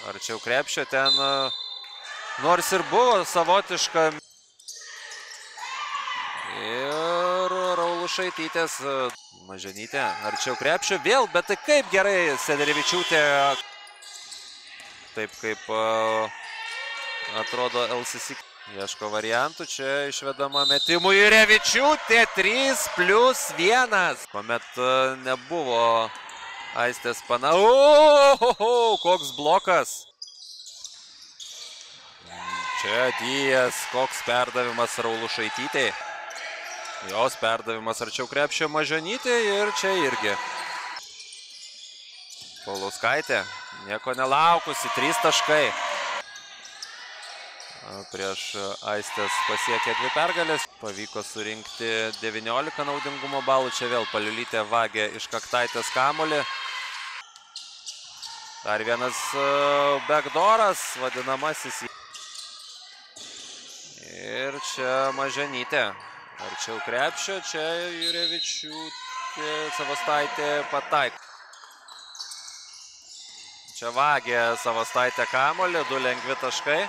Arčiau krepšio ten, nors ir buvo savotiška. Ir Raulušaitytės Maženytė arčiau krepšio vėl, bet tai kaip gerai Sederevičiūtė, taip kaip atrodo LCC. Ieško variantų, čia išvedama metimų Jurevičiūtė 3+1, kuomet nebuvo Aistės koks blokas. Čia Dijas, koks perdavimas Raulušaitytei. Jos perdavimas arčiau krepšio Maženytė ir čia irgi. Paulauskaitė, nieko nelaukusi, 3 taškai. Prieš Aistės pasiekė 2 pergalės. Pavyko surinkti 19 naudingumo balų. Čia vėl Paliulytė vagė iš Kaktaitės kamuolį. Dar vienas backdooras, vadinamasis. Ir čia Maženytė. Arčiau krepšio, čia Jurevičiūtė, Savostaitė pataiko. Čia vagė Savostaitė kamuolį, 2 lengvi taškai.